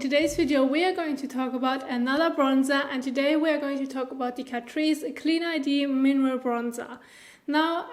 in today's video we are going to talk about another bronzer, and today we are going to talk about the Catrice Clean ID Mineral Bronzer. Now,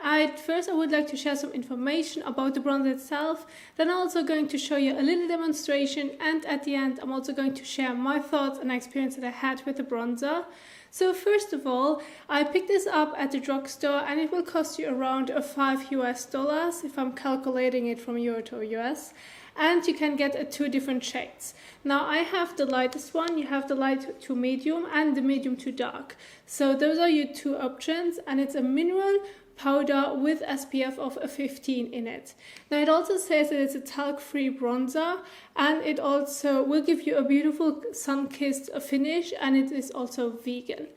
first I would like to share some information about the bronzer itself, then I'm also going to show you a little demonstration, and at the end I'm also going to share my thoughts and experience that I had with the bronzer. So first of all, I picked this up at the drugstore and it will cost you around $5 if I'm calculating it from Euro to US. And you can get two different shades. Now I have the lightest one, you have the light to medium and the medium to dark. So those are your two options, and it's a mineral powder with SPF of 15 in it. Now it also says that it's a talc-free bronzer, and it also will give you a beautiful sun-kissed finish, and it is also vegan.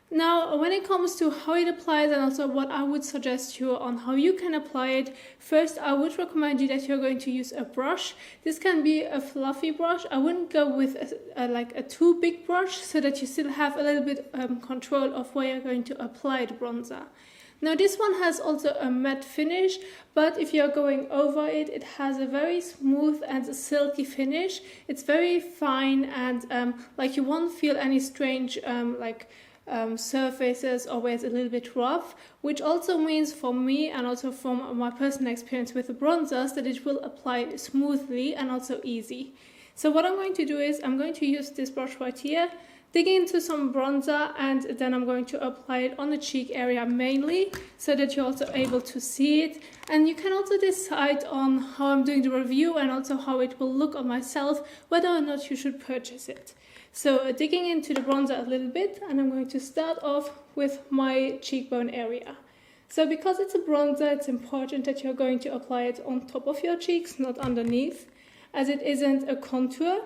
Now, when it comes to how it applies and also what I would suggest you on how you can apply it, first I would recommend you that you're going to use a brush. This can be a fluffy brush. I wouldn't go with a too big brush, so that you still have a little bit control of where you're going to apply the bronzer. Now this one has also a matte finish, but if you're going over it, it has a very smooth and silky finish. It's very fine, and like you won't feel any strange surfaces or where it's a little bit rough, which also means for me and also from my personal experience with the bronzers that it will apply smoothly and also easy. So what I'm going to do is I'm going to use this brush right here, dig into some bronzer, and then I'm going to apply it on the cheek area mainly, so that you're also able to see it. And you can also decide on how I'm doing the review and also how it will look on myself, whether or not you should purchase it. So digging into the bronzer a little bit, and I'm going to start off with my cheekbone area. So because it's a bronzer, it's important that you're going to apply it on top of your cheeks, not underneath, as it isn't a contour.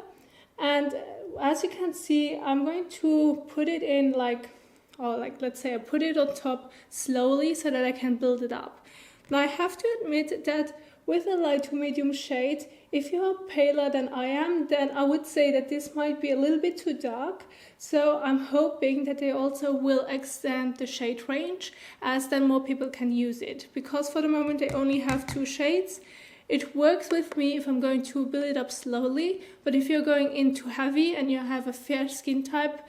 And as you can see, I'm going to put it in let's say I put it on top slowly so that I can build it up. Now I have to admit that with a light to medium shade, if you are paler than I am, then I would say that this might be a little bit too dark. So I'm hoping that they also will extend the shade range, as then more people can use it. Because for the moment they only have two shades. It works with me if I'm going to build it up slowly, but if you're going in too heavy and you have a fair skin tone,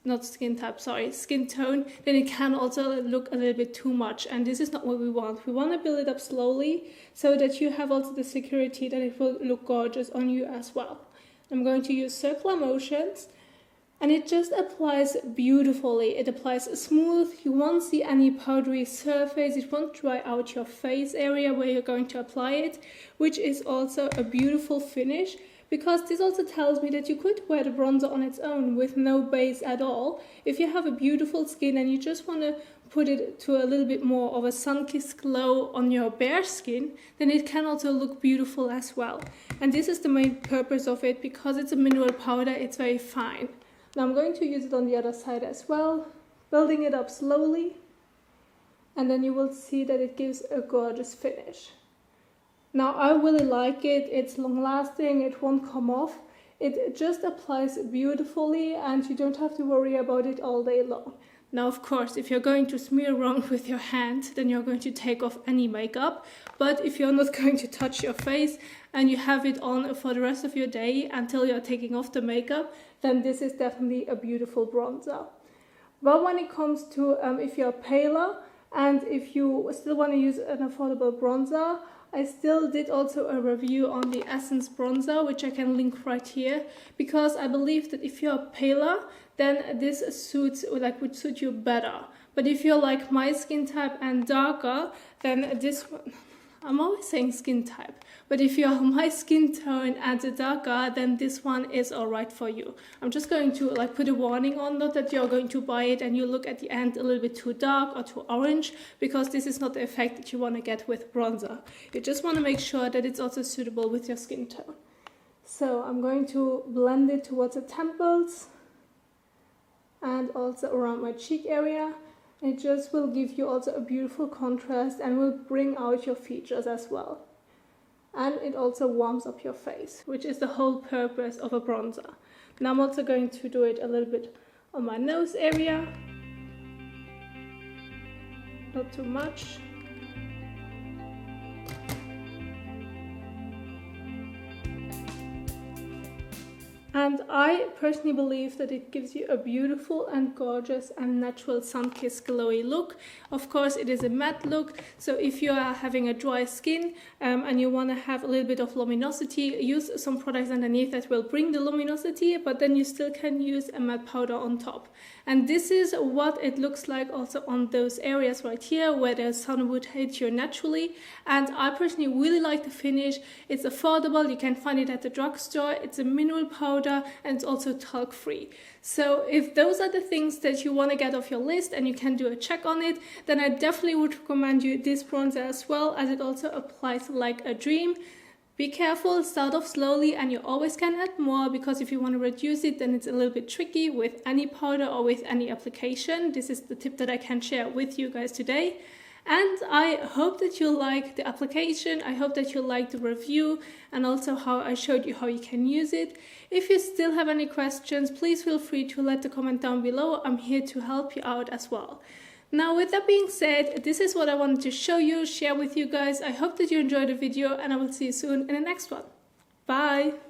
then it can also look a little bit too much, and this is not what we want. We want to build it up slowly so that you have also the security that it will look gorgeous on you as well. I'm going to use circular motions, and it just applies beautifully. It applies smooth, you won't see any powdery surface, it won't dry out your face area where you're going to apply it, which is also a beautiful finish. Because this also tells me that you could wear the bronzer on its own with no base at all. If you have a beautiful skin and you just want to put it to a little bit more of a sun-kissed glow on your bare skin, then it can also look beautiful as well. And this is the main purpose of it, because it's a mineral powder, it's very fine. Now I'm going to use it on the other side as well, building it up slowly, and then you will see that it gives a gorgeous finish. Now I really like it, it's long lasting, it won't come off, it just applies beautifully and you don't have to worry about it all day long. Now of course, if you're going to smear around with your hand, then you're going to take off any makeup, but if you're not going to touch your face and you have it on for the rest of your day until you're taking off the makeup, then this is definitely a beautiful bronzer. But when it comes to if you're paler and if you still want to use an affordable bronzer, I still did also a review on the Essence bronzer, which I can link right here, because I believe that if you're paler, then this would suit you better. But if you're like my skin type and darker, then this one, I'm always saying skin type, but if you're my skin tone and darker, then this one is alright for you. I'm just going to put a warning on, not that you're going to buy it and you look at the end a little bit too dark or too orange, because this is not the effect that you want to get with bronzer. You just want to make sure that it's also suitable with your skin tone. So I'm going to blend it towards the temples and also around my cheek area. It just will give you also a beautiful contrast and will bring out your features as well. And it also warms up your face, which is the whole purpose of a bronzer. Now I'm also going to do it a little bit on my nose area. Not too much. And I personally believe that it gives you a beautiful and gorgeous and natural sun-kissed glowy look. Of course, it is a matte look, so if you are having a dry skin and you want to have a little bit of luminosity, use some products underneath that will bring the luminosity, but then you still can use a matte powder on top. And this is what it looks like also on those areas right here where the sun would hit you naturally. And I personally really like the finish. It's affordable, you can find it at the drugstore, it's a mineral powder, and it's also talc free. So if those are the things that you want to get off your list and you can do a check on it, then I definitely would recommend you this bronzer as well, as it also applies like a dream. Be careful, start off slowly, and you always can add more, because if you want to reduce it, then it's a little bit tricky with any powder or with any application. This is the tip that I can share with you guys today. And I hope that you like the application, I hope that you like the review, and also how I showed you how you can use it. If you still have any questions, please feel free to let the comment down below. I'm here to help you out as well. Now, with that being said, this is what I wanted to show you, share with you guys. I hope that you enjoyed the video, and I will see you soon in the next one. Bye!